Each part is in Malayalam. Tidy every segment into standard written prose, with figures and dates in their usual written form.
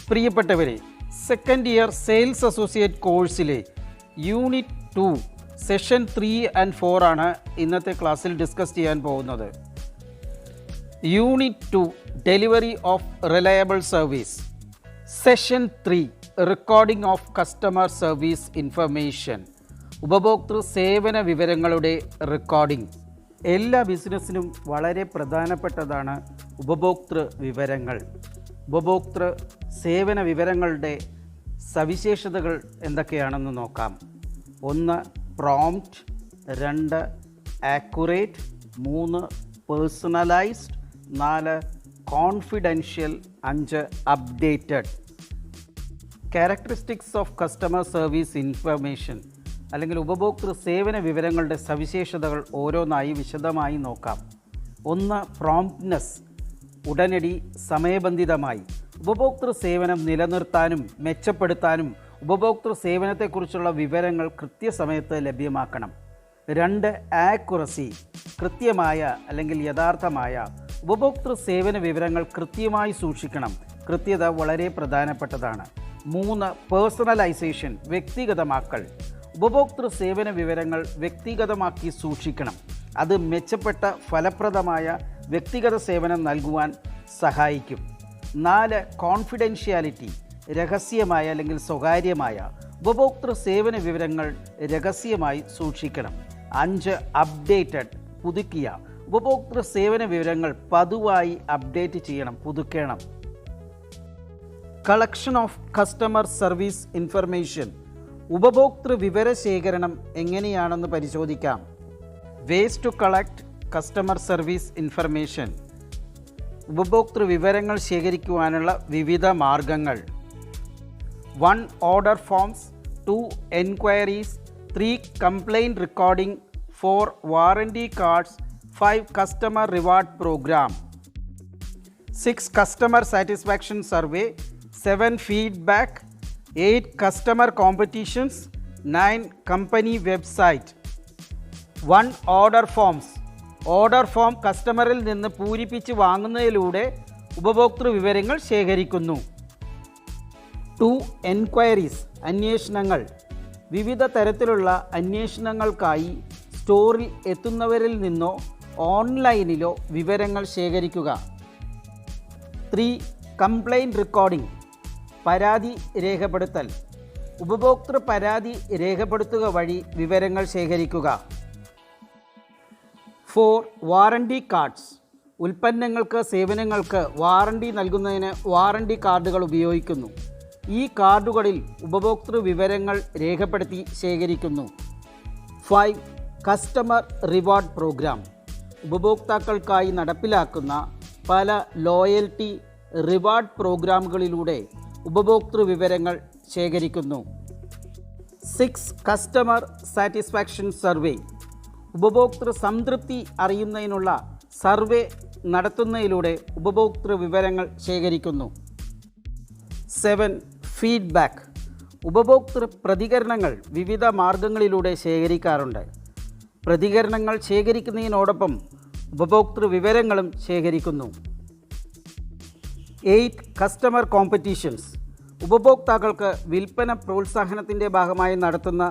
പ്രിയപ്പെട്ടവരെ, സെക്കൻഡ് ഇയർ സെയിൽസ് അസോസിയേറ്റ് കോഴ്സിലെ യൂണിറ്റ് 2 സെഷൻ 3 ആൻഡ് 4 ആണ് ഇന്നത്തെ ക്ലാസ്സിൽ ഡിസ്കസ് ചെയ്യാൻ പോകുന്നത്. Unit 2 delivery of reliable service. Session 3 recording of customer service information. ഉപഭോക്തൃ സേവന വിവരങ്ങളുടെ റെക്കോർഡിംഗ്. എല്ലാ ബിസിനസ്സിനും വളരെ പ്രധാനപ്പെട്ടതാണ് ഉപഭോക്തൃ വിവരങ്ങൾ. ഉപഭോക്തൃ സേവന വിവരങ്ങളുടെ സവിശേഷതകൾ എന്തൊക്കെയാണെന്ന് നോക്കാം. 1 prompt, 2 accurate, 3 personalised, 4 confidential, 5 updated. Characteristics of customer service information അല്ലെങ്കിൽ ഉപഭോക്തൃ സേവന വിവരങ്ങളുടെ സവിശേഷതകൾ ഓരോന്നായി വിശദമായി നോക്കാം. 1 പ്രോംപ്റ്റ്നെസ്, ഉടനടി സമയബന്ധിതമായി. ഉപഭോക്തൃ സേവനം നിലനിർത്താനും മെച്ചപ്പെടുത്താനും ഉപഭോക്തൃ സേവനത്തെക്കുറിച്ചുള്ള വിവരങ്ങൾ കൃത്യസമയത്ത് ലഭ്യമാക്കണം. 2 ആക്യുറസി, കൃത്യമായ അല്ലെങ്കിൽ യഥാർത്ഥമായ. ഉപഭോക്തൃ സേവന വിവരങ്ങൾ കൃത്യമായി സൂക്ഷിക്കണം. കൃത്യത വളരെ പ്രധാനപ്പെട്ടതാണ്. 3 പേഴ്സണലൈസേഷൻ, വ്യക്തിഗതമാക്കൽ. ഉപഭോക്തൃ സേവന വിവരങ്ങൾ വ്യക്തിഗതമാക്കി സൂക്ഷിക്കണം. അത് മെച്ചപ്പെട്ട ഫലപ്രദമായ വ്യക്തിഗത സേവനം നൽകുവാൻ സഹായിക്കും. 4 കോൺഫിഡൻഷ്യാലിറ്റി, രഹസ്യമായ അല്ലെങ്കിൽ സ്വകാര്യമായ. ഉപഭോക്തൃ സേവന വിവരങ്ങൾ രഹസ്യമായി സൂക്ഷിക്കണം. 5 അപ്ഡേറ്റഡ്, പുതുക്കിയ. ഉപഭോക്തൃ സേവന വിവരങ്ങൾ പതിവായി അപ്ഡേറ്റ് ചെയ്യണം, പുതുക്കണം. Collection of customer service information. ഉപഭോക്തൃ വിവരശേഖരണം എങ്ങനെയാണെന്ന് പരിശോധിക്കാം. Ways to collect customer service information. ഉപഭോക്തൃ വിവരങ്ങൾ ശേഖരിക്കുവാനുള്ള വിവിധ മാർഗങ്ങൾ. 1 order forms, 2 enquiries, 3 complaint recording, 4 warranty cards, 5 customer reward programme, 6 customer satisfaction survey, 7 feedback, 8 customer competitions, 9 company website. 1 order forms. Order form കസ്റ്റമറിൽ നിന്ന് പൂരിപ്പിച്ച് വാങ്ങുന്നതിലൂടെ ഉപഭോക്തൃ വിവരങ്ങൾ ശേഖരിക്കുന്നു. 2 എൻക്വയറീസ്, അന്വേഷണങ്ങൾ. വിവിധ തരത്തിലുള്ള അന്വേഷണങ്ങൾക്കായി സ്റ്റോറിൽ എത്തുന്നവരിൽ നിന്നോ ഓൺലൈനിലോ വിവരങ്ങൾ ശേഖരിക്കുക. 3 കംപ്ലയിൻറ്റ് റെക്കോർഡിംഗ്, പരാതി രേഖപ്പെടുത്തൽ. ഉപഭോക്തൃ പരാതി രേഖപ്പെടുത്തുക വഴി വിവരങ്ങൾ ശേഖരിക്കുക. 4 വാറണ്ടി കാർഡ്സ്. ഉൽപ്പന്നങ്ങൾക്ക് സേവനങ്ങൾക്ക് വാറണ്ടി നൽകുന്നതിന് വാറണ്ടി കാർഡുകൾ ഉപയോഗിക്കുന്നു. ഈ കാർഡുകളിൽ ഉപഭോക്തൃ വിവരങ്ങൾ രേഖപ്പെടുത്തി ശേഖരിക്കുന്നു. 5 കസ്റ്റമർ റിവാർഡ് പ്രോഗ്രാം. ഉപഭോക്താക്കൾക്കായി നടപ്പിലാക്കുന്ന പല ലോയൽറ്റി റിവാർഡ് പ്രോഗ്രാമുകളിലൂടെ ഉപഭോക്തൃ വിവരങ്ങൾ ശേഖരിക്കുന്നു. 6 കസ്റ്റമർ സാറ്റിസ്ഫാക്ഷൻ സർവേ. ഉപഭോക്തൃ സംതൃപ്തി അറിയുന്നതിനുള്ള സർവേ നടത്തുന്നതിലൂടെ ഉപഭോക്തൃ വിവരങ്ങൾ ശേഖരിക്കുന്നു. 7 ഫീഡ്ബാക്ക്. ഉപഭോക്തൃ പ്രതികരണങ്ങൾ വിവിധ മാർഗങ്ങളിലൂടെ ശേഖരിക്കാറുണ്ട്. പ്രതികരണങ്ങൾ ശേഖരിക്കുന്നതിനോടൊപ്പം ഉപഭോക്തൃ വിവരങ്ങളും ശേഖരിക്കുന്നു. 8 കസ്റ്റമർ കോമ്പറ്റീഷൻസ്. ഉപഭോക്താക്കൾക്ക് വിൽപ്പന പ്രോത്സാഹനത്തിൻ്റെ ഭാഗമായി നടത്തുന്ന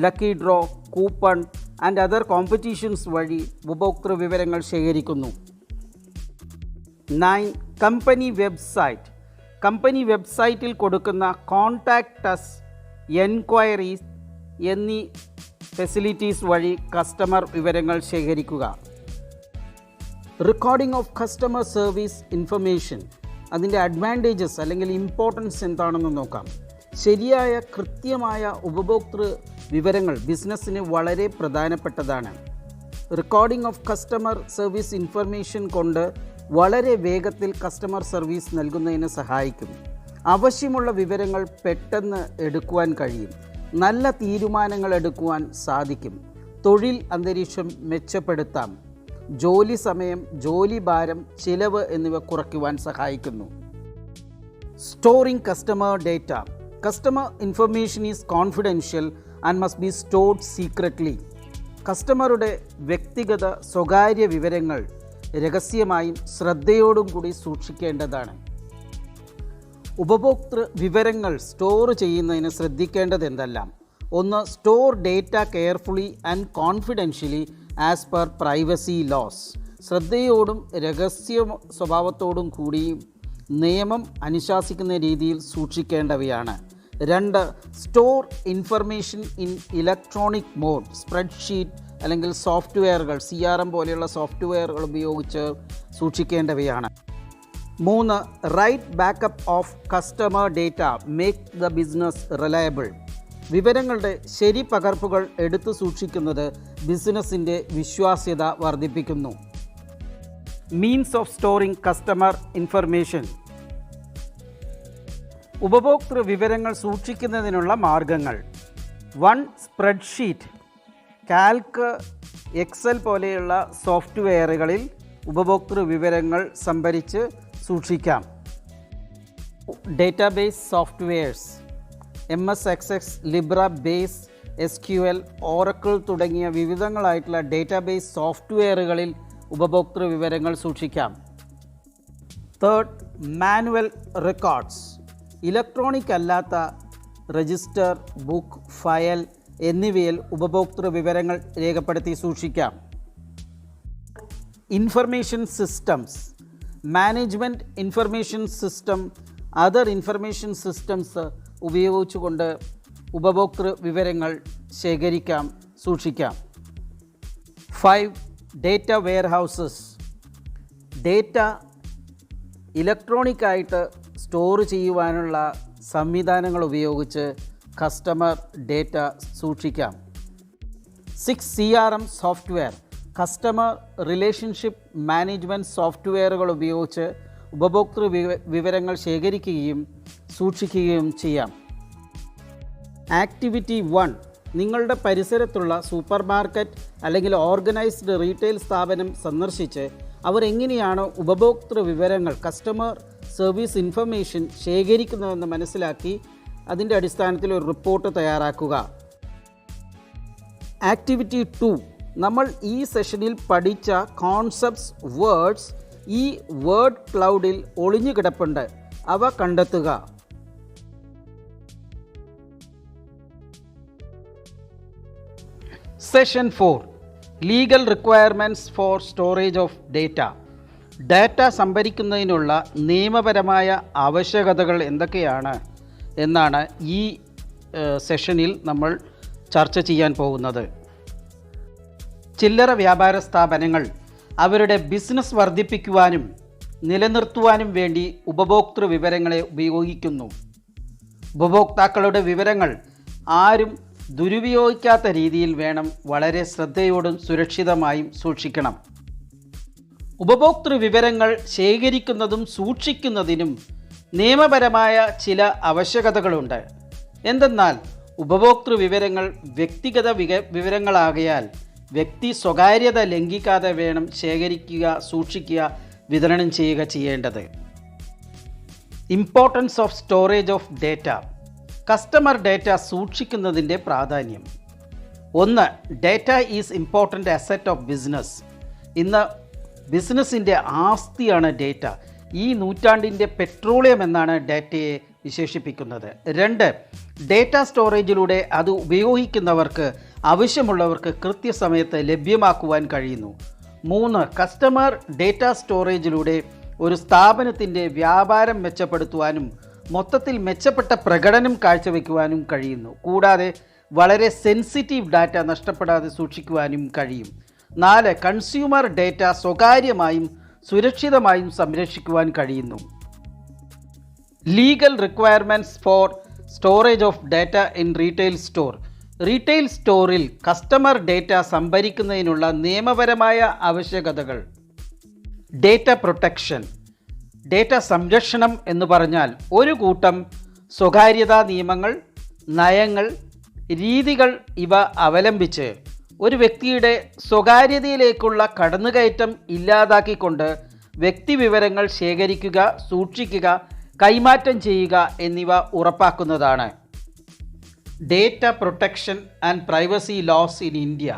lucky draw, coupon and other competitions വഴി ഉപഭോക്തൃ വിവരങ്ങൾ ശേഖരിക്കുന്നു. 9 കമ്പനി വെബ്സൈറ്റ്. കമ്പനി വെബ്സൈറ്റിൽ കൊടുക്കുന്ന കോൺടാക്റ്റ് അസ്, എൻക്വയറീസ് എന്നീ ഫെസിലിറ്റീസ് വഴി കസ്റ്റമർ വിവരങ്ങൾ ശേഖരിക്കുക. Recording of customer service information. അതിൻ്റെ അഡ്വാൻറ്റേജസ് അല്ലെങ്കിൽ ഇമ്പോർട്ടൻസ് എന്താണെന്ന് നോക്കാം. ശരിയായ കൃത്യമായ ഉപഭോക്തൃ വിവരങ്ങൾ ബിസിനസ്സിന് വളരെ പ്രധാനപ്പെട്ടതാണ്. Recording of customer service information കൊണ്ട് വളരെ വേഗത്തിൽ കസ്റ്റമർ സർവീസ് നൽകുന്നതിന് സഹായിക്കും. ആവശ്യമുള്ള വിവരങ്ങൾ പെട്ടെന്ന് എടുക്കുവാൻ കഴിയും. നല്ല തീരുമാനങ്ങൾ എടുക്കുവാൻ സാധിക്കും. തൊഴിൽ അന്തരീക്ഷം മെച്ചപ്പെടുത്താം. ജോലി സമയം, ജോലി ഭാരം, ചിലവ് എന്നിവ കുറയ്ക്കുവാൻ സഹായിക്കുന്നു. Storing customer data. Customer information is confidential and must be stored secretly. കസ്റ്റമറുടെ വ്യക്തിഗത സ്വകാര്യ വിവരങ്ങൾ രഹസ്യമായും ശ്രദ്ധയോടും കൂടി സൂക്ഷിക്കേണ്ടതാണ്. ഉപഭോക്തൃ വിവരങ്ങൾ സ്റ്റോർ ചെയ്യുന്നതിന് ശ്രദ്ധിക്കേണ്ടത് എന്തെല്ലാം? ഒന്ന്, store data carefully and confidentially as per privacy laws. ശ്രദ്ധയോടും രഹസ്യ സ്വഭാവത്തോടും കൂടി നിയമം അനുശാസിക്കുന്ന രീതിയിൽ സൂക്ഷിക്കേണ്ടവയാണ്. 2, store information in electronic mode. Spreadsheet അല്ലെങ്കിൽ സോഫ്റ്റ്വെയറുകൾ, CRM പോലെയുള്ള സോഫ്റ്റ്വെയറുകൾ ഉപയോഗിച്ച് സൂക്ഷിക്കേണ്ടവയാണ്. 3, right backup of customer data make the business reliable. വിവരങ്ങളുടെ ശരി പകർപ്പുകൾ എടുത്തു സൂക്ഷിക്കുന്നത് ബിസിനസ്സിൻ്റെ വിശ്വാസ്യത വർദ്ധിപ്പിക്കുന്നു. Means of storing customer information. ഉപഭോക്തൃ വിവരങ്ങൾ സൂക്ഷിക്കുന്നതിനുള്ള മാർഗങ്ങൾ. 1, സ്പ്രെഡ്ഷീറ്റ്. കാൽക്ക്, എക്സൽ പോലെയുള്ള സോഫ്റ്റ്വെയറുകളിൽ ഉപഭോക്തൃ വിവരങ്ങൾ സംഭരിച്ച് സൂക്ഷിക്കാം. Database softwares. MS Access, Libra Base, SQL, Oracle തുടങ്ങിയ വിവിധങ്ങളായിട്ടുള്ള ഡേറ്റാബേസ് സോഫ്റ്റ്വെയറുകളിൽ ഉപഭോക്തൃ വിവരങ്ങൾ സൂക്ഷിക്കാം. 3, മാനുവൽ റെക്കോർഡ്സ്. ഇലക്ട്രോണിക് അല്ലാത്ത രജിസ്റ്റർ, ബുക്ക്, ഫയൽ എന്നിവയിൽ ഉപഭോക്തൃ വിവരങ്ങൾ രേഖപ്പെടുത്തി സൂക്ഷിക്കാം. Information systems. Management information system, other information systems ഉപയോഗിച്ചുകൊണ്ട് ഉപഭോക്തൃ വിവരങ്ങൾ ശേഖരിക്കാം, സൂക്ഷിക്കാം. 5, ഡേറ്റ വെയർഹൗസസ്. ഡേറ്റ ഇലക്ട്രോണിക്കായിട്ട് സ്റ്റോർ ചെയ്യുവാനുള്ള സംവിധാനങ്ങൾ ഉപയോഗിച്ച് കസ്റ്റമർ ഡേറ്റ സൂക്ഷിക്കാം. 6, CRM software. Customer relationship management സോഫ്റ്റ്വെയറുകൾ ഉപയോഗിച്ച് ഉപഭോക്തൃ വിവരങ്ങൾ ശേഖരിക്കുകയും സൂക്ഷിക്കുകയും ചെയ്യാം. ആക്ടിവിറ്റി 1, നിങ്ങളുടെ പരിസരത്തുള്ള സൂപ്പർ മാർക്കറ്റ് അല്ലെങ്കിൽ ഓർഗനൈസ്ഡ് റീറ്റെയിൽ സ്ഥാപനം സന്ദർശിച്ച് അവർ എങ്ങനെയാണ് ഉപഭോക്തൃ വിവരങ്ങൾ, കസ്റ്റമർ സർവീസ് ഇൻഫർമേഷൻ ശേഖരിക്കുന്നതെന്ന് മനസ്സിലാക്കി അതിൻ്റെ അടിസ്ഥാനത്തിൽ ഒരു റിപ്പോർട്ട് തയ്യാറാക്കുക. ആക്ടിവിറ്റി 2, നമ്മൾ ഈ സെഷനിൽ പഠിച്ച കോൺസെപ്റ്റ്സ്, വേർഡ്സ് ഈ വേർഡ് ക്ലൗഡിൽ ഒളിഞ്ഞു കിടപ്പുണ്ട്, അവ കണ്ടെത്തുക. Session 4, legal requirements for storage of data. Data സംഭരിക്കുന്നതിനുള്ള നിയമപരമായ ആവശ്യകതകൾ എന്തൊക്കെയാണ് എന്നാണ് ഈ സെഷനിൽ നമ്മൾ ചർച്ച ചെയ്യാൻ പോകുന്നത്. ചില്ലറ വ്യാപാര സ്ഥാപനങ്ങൾ അവരുടെ ബിസിനസ് വർദ്ധിപ്പിക്കുവാനും നിലനിർത്തുവാനും വേണ്ടി ഉപഭോക്തൃ വിവരങ്ങളെ ഉപയോഗിക്കുന്നു. ഉപഭോക്താക്കളുടെ വിവരങ്ങൾ ആരും ദുരുപയോഗിക്കാത്ത രീതിയിൽ വേണം വളരെ ശ്രദ്ധയോടും സുരക്ഷിതമായും സൂക്ഷിക്കണം. ഉപഭോക്തൃ വിവരങ്ങൾ ശേഖരിക്കുന്നതും സൂക്ഷിക്കുന്നതിനും നിയമപരമായ ചില ആവശ്യകതകളുണ്ട്. എന്തെന്നാൽ ഉപഭോക്തൃ വിവരങ്ങൾ വ്യക്തിഗത വിവരങ്ങളാകയാൽ വ്യക്തി സ്വകാര്യത ലംഘിക്കാതെ വേണം ശേഖരിക്കുക, സൂക്ഷിക്കുക, വിതരണം ചെയ്യേണ്ടത്. Importance of storage of data. Customer data സൂക്ഷിക്കുന്നതിൻ്റെ പ്രാധാന്യം. 1, data is important asset of business. ഇന്ന് ബിസിനസ്സിൻ്റെ ആസ്തിയാണ് ഡേറ്റ. ഈ നൂറ്റാണ്ടിൻ്റെ പെട്രോളിയം എന്നാണ് ഡേറ്റയെ വിശേഷിപ്പിക്കുന്നത്. 2, ഡേറ്റ സ്റ്റോറേജിലൂടെ അത് ഉപയോഗിക്കുന്നവർക്ക്, ആവശ്യമുള്ളവർക്ക് കൃത്യസമയത്ത് ലഭ്യമാക്കുവാൻ കഴിയുന്നു. 3, കസ്റ്റമർ ഡേറ്റ സ്റ്റോറേജിലൂടെ ഒരു സ്ഥാപനത്തിൻ്റെ വ്യാപാരം മെച്ചപ്പെടുത്തുവാനും മൊത്തത്തിൽ മെച്ചപ്പെട്ട പ്രകടനം കാഴ്ചവെക്കുവാനും കഴിയുന്നു. കൂടാതെ വളരെ സെൻസിറ്റീവ് ഡാറ്റ നഷ്ടപ്പെടാതെ സൂക്ഷിക്കുവാനും കഴിയും. 4, കൺസ്യൂമർ ഡേറ്റ സ്വകാര്യമായും സുരക്ഷിതമായും സംരക്ഷിക്കുവാൻ കഴിയുന്നു. Legal requirements for storage of data in retail store. Retail സ്റ്റോറിൽ കസ്റ്റമർ ഡേറ്റ സംഭരിക്കുന്നതിനുള്ള നിയമപരമായ ആവശ്യകതകൾ. Data protection. ഡേറ്റ സംരക്ഷണം എന്ന് പറഞ്ഞാൽ ഒരു കൂട്ടം സ്വകാര്യതാ നിയമങ്ങൾ, നയങ്ങൾ, രീതികൾ ഇവ അവലംബിച്ച് ഒരു വ്യക്തിയുടെ സ്വകാര്യതയിലേക്കുള്ള കടന്നുകയറ്റം ഇല്ലാതാക്കിക്കൊണ്ട് വ്യക്തിവിവരങ്ങൾ ശേഖരിക്കുക, സൂക്ഷിക്കുക, കൈമാറ്റം ചെയ്യുക എന്നിവ ഉറപ്പാക്കുന്നതാണ്. Data protection and privacy laws in India.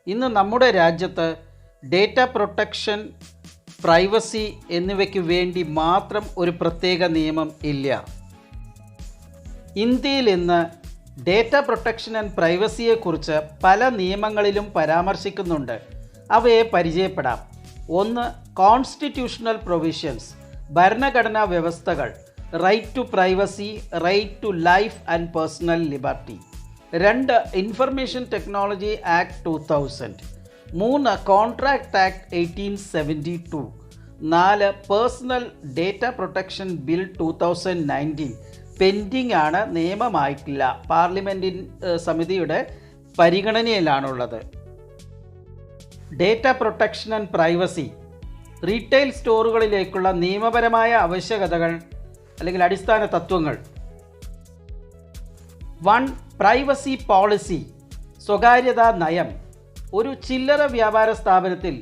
ഇന്ന് നമ്മുടെ രാജ്യത്ത് ഡേറ്റ പ്രൊട്ടക്ഷൻ പ്രൈവസി എന്നിവയ്ക്ക് വേണ്ടി മാത്രം ഒരു പ്രത്യേക നിയമം ഇല്ല. ഇന്ത്യയിൽ ഇന്ന് ഡേറ്റ പ്രൊട്ടക്ഷൻ ആൻഡ് പ്രൈവസിയെക്കുറിച്ച് പല നിയമങ്ങളിലും പരാമർശിക്കുന്നുണ്ട്. അവയെ പരിചയപ്പെടാം. 1. കോൺസ്റ്റിറ്റ്യൂഷണൽ പ്രൊവിഷൻസ്, ഭരണഘടനാ വ്യവസ്ഥകൾ. Right to privacy, right to life and personal liberty. 2. Information technology act 2000. 3. Contract act 1872. 4. Personal data protection bill 2019 pending ആണ്, നിയമമായിട്ടില്ല, പാർലമെൻറ്റിൻ സമിതിയുടെ പരിഗണനയിലാണുള്ളത്. Data protection and privacy, retail സ്റ്റോറുകളിലേക്കുള്ള നിയമപരമായ ആവശ്യകതകൾ അല്ലെങ്കിൽ അടിസ്ഥാന തത്വങ്ങൾ. 1. പ്രൈവസി പോളിസി, സ്വകാര്യതാ നയം. ഒരു ചില്ലറ വ്യാപാര സ്ഥാപനത്തിൽ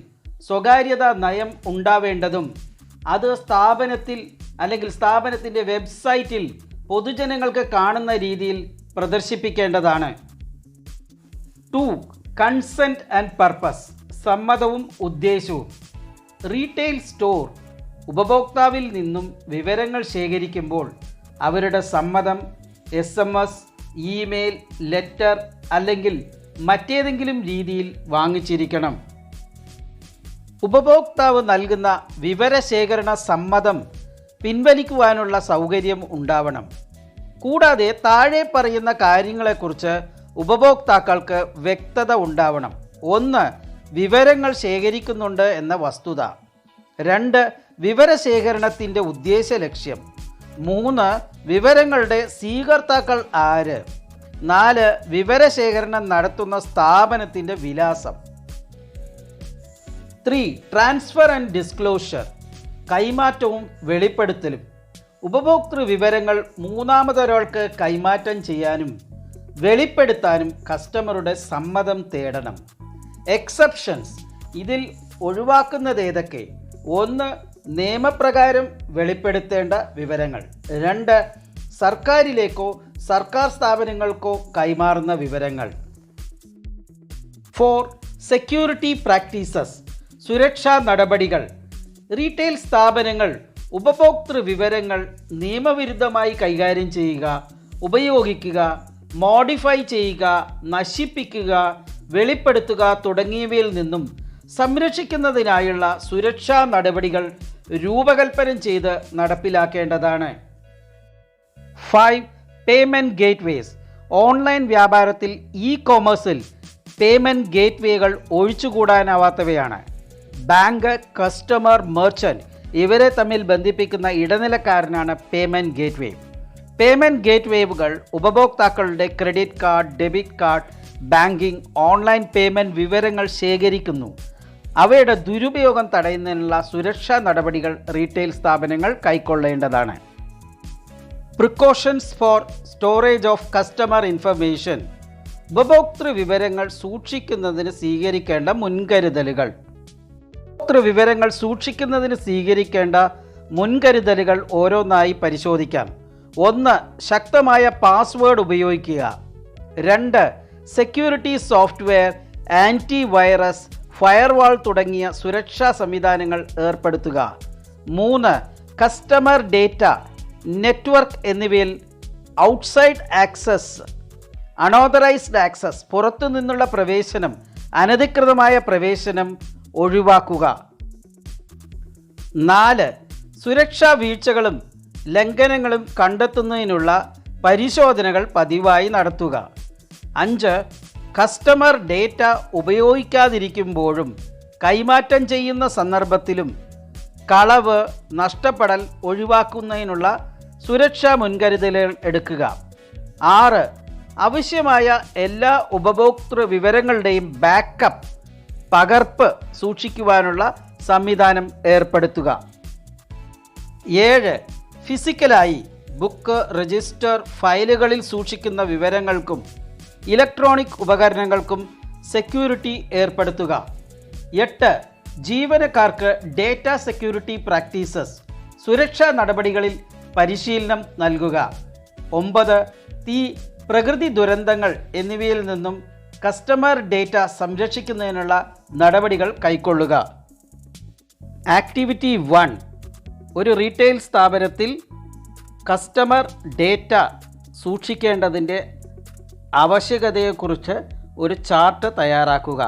സ്വകാര്യതാ നയം ഉണ്ടാവേണ്ടതും അത് സ്ഥാപനത്തിൽ അല്ലെങ്കിൽ സ്ഥാപനത്തിൻ്റെ വെബ്സൈറ്റിൽ പൊതുജനങ്ങൾക്ക് കാണുന്ന രീതിയിൽ പ്രദർശിപ്പിക്കേണ്ടതാണ്. 2. കൺസെൻറ്റ് ആൻഡ് പർപ്പസ്, സമ്മതവും ഉദ്ദേശവും. റീറ്റെയിൽ സ്റ്റോർ ഉപഭോക്താവിൽ നിന്നും വിവരങ്ങൾ ശേഖരിക്കുമ്പോൾ അവരുടെ സമ്മതം SMS, ഇമെയിൽ, ലെറ്റർ അല്ലെങ്കിൽ മറ്റേതെങ്കിലും രീതിയിൽ വാങ്ങിച്ചിരിക്കണം. ഉപഭോക്താവ് നൽകുന്ന വിവരശേഖരണ സമ്മതം പിൻവലിക്കുവാനുള്ള സൗകര്യം ഉണ്ടാവണം. കൂടാതെ താഴെ പറയുന്ന കാര്യങ്ങളെക്കുറിച്ച് ഉപഭോക്താക്കൾക്ക് വ്യക്തത ഉണ്ടാവണം. 1. വിവരങ്ങൾ ശേഖരിക്കുന്നുണ്ട് എന്ന വസ്തുത. 2. വിവരശേഖരണത്തിൻ്റെ ഉദ്ദേശ ലക്ഷ്യം. 3. വിവരങ്ങളുടെ സ്വീകർത്താക്കൾ ആര്. 4. വിവരശേഖരണം നടത്തുന്ന സ്ഥാപനത്തിൻ്റെ വിലാസം. 3. ട്രാൻസ്ഫർ ആൻഡ് ഡിസ്ക്ലോഷർ, കൈമാറ്റവും വെളിപ്പെടുത്തലും. ഉപഭോക്തൃ വിവരങ്ങൾ മൂന്നാമതൊരാൾക്ക് കൈമാറ്റം ചെയ്യാനും വെളിപ്പെടുത്താനും കസ്റ്റമറുടെ സമ്മതം തേടണം. എക്സെപ്ഷൻസ്, ഇതിൽ ഒഴിവാക്കുന്നത് ഏതൊക്കെ? 1. നിയമപ്രകാരം വെളിപ്പെടുത്തേണ്ട വിവരങ്ങൾ. 2. സർക്കാരിലേക്കോ സർക്കാർ സ്ഥാപനങ്ങൾക്കോ കൈമാറുന്ന വിവരങ്ങൾ. 4. സെക്യൂരിറ്റി പ്രാക്ടീസസ്, സുരക്ഷാ നടപടികൾ. റീറ്റെയിൽ സ്ഥാപനങ്ങൾ ഉപഭോക്തൃ വിവരങ്ങൾ നിയമവിരുദ്ധമായി കൈകാര്യം ചെയ്യുക, ഉപയോഗിക്കുക, മോഡിഫൈ ചെയ്യുക, നശിപ്പിക്കുക, വെളിപ്പെടുത്തുക തുടങ്ങിയവയിൽ നിന്നും സംരക്ഷിക്കുന്നതിനായുള്ള സുരക്ഷാ നടപടികൾ രൂപകൽപ്പന ചെയ്ത് നടപ്പിലാക്കേണ്ടതാണ്. 5. പേയ്മെൻറ്റ് ഗേറ്റ്വേസ്, ഓൺലൈൻ വ്യാപാരത്തിൽ കൊമേഴ്സിൽ പേയ്മെൻറ്റ് ഗേറ്റ്വേകൾ ഒഴിച്ചുകൂടാനാവാത്തവയാണ്. ബാങ്ക്, കസ്റ്റമർ, മെർച്ചൻറ്റ് ഇവരെ തമ്മിൽ ബന്ധിപ്പിക്കുന്ന ഇടനിലക്കാരനാണ് പേയ്മെൻറ്റ് ഗേറ്റ്വേ. പേയ്മെൻറ്റ് ഗേറ്റ്വേകൾ ഉപഭോക്താക്കളുടെ credit card, debit card, banking, online payment വിവരങ്ങൾ ശേഖരിക്കുന്നു. അവയുടെ ദുരുപയോഗം തടയുന്നതിനുള്ള സുരക്ഷാ നടപടികൾ റീറ്റെയിൽ സ്ഥാപനങ്ങൾ കൈക്കൊള്ളേണ്ടതാണ്. Precautions for storage of customer information, ഉപഭോക്തൃ വിവരങ്ങൾ സൂക്ഷിക്കുന്നതിന് സ്വീകരിക്കേണ്ട മുൻകരുതലുകൾ. വിവരങ്ങൾ സൂക്ഷിക്കുന്നതിന് സ്വീകരിക്കേണ്ട മുൻകരുതലുകൾ ഓരോന്നായി പരിശോധിക്കാം. 1. ശക്തമായ പാസ്വേഡ് ഉപയോഗിക്കുക. 2. Security software, antivirus, firewall തുടങ്ങിയ സുരക്ഷാ സംവിധാനങ്ങൾ ഏർപ്പെടുത്തുക. 3. കസ്റ്റമർ ഡേറ്റ, നെറ്റ്വർക്ക് എന്നിവയിൽ ഔട്ട്സൈഡ് ആക്സസ്, അൺഓതറൈസ്ഡ് ആക്സസ്, പുറത്തു നിന്നുള്ള പ്രവേശനം, അനധികൃതമായ പ്രവേശനം ഒഴിവാക്കുക. 4. സുരക്ഷാ വീഴ്ചകളും ലംഘനങ്ങളും കണ്ടെത്തുന്നതിനുള്ള പരിശോധനകൾ പതിവായി നടത്തുക. 5. കസ്റ്റമർ ഡേറ്റ ഉപയോഗിക്കാതിരിക്കുമ്പോഴും കൈമാറ്റം ചെയ്യുന്ന സന്ദർഭത്തിലും കളവ്, നഷ്ടപ്പെടൽ ഒഴിവാക്കുന്നതിനുള്ള സുരക്ഷാ മുൻകരുതലുകൾ എടുക്കുക. 6. ആവശ്യമായ എല്ലാ ഉപഭോക്തൃ വിവരങ്ങളുടെയും ബാക്കപ്പ്, പകർപ്പ് സൂക്ഷിക്കുവാനുള്ള സംവിധാനം ഏർപ്പെടുത്തുക. 7. ഫിസിക്കലായി ബുക്ക്, രജിസ്റ്റർ, ഫയലുകളിൽ സൂക്ഷിക്കുന്ന വിവരങ്ങൾക്കും ഇലക്ട്രോണിക് ഉപകരണങ്ങൾക്കും സെക്യൂരിറ്റി ഏർപ്പെടുത്തുക. 8. ജീവനക്കാർക്ക് ഡേറ്റ സെക്യൂരിറ്റി പ്രാക്ടീസസ്, സുരക്ഷാ നടപടികളിൽ പരിശീലനം നൽകുക. 9. തീ, പ്രകൃതി ദുരന്തങ്ങൾ എന്നിവയിൽ നിന്നും കസ്റ്റമർ ഡേറ്റ സംരക്ഷിക്കുന്നതിനുള്ള നടപടികൾ കൈക്കൊള്ളുക. ആക്ടിവിറ്റി 1, ഒരു റീറ്റെയിൽ സ്ഥാപനത്തിൽ കസ്റ്റമർ ഡേറ്റ സൂക്ഷിക്കേണ്ടതിൻ്റെ ആവശ്യകതയെക്കുറിച്ച് ഒരു ചാർട്ട് തയ്യാറാക്കുക.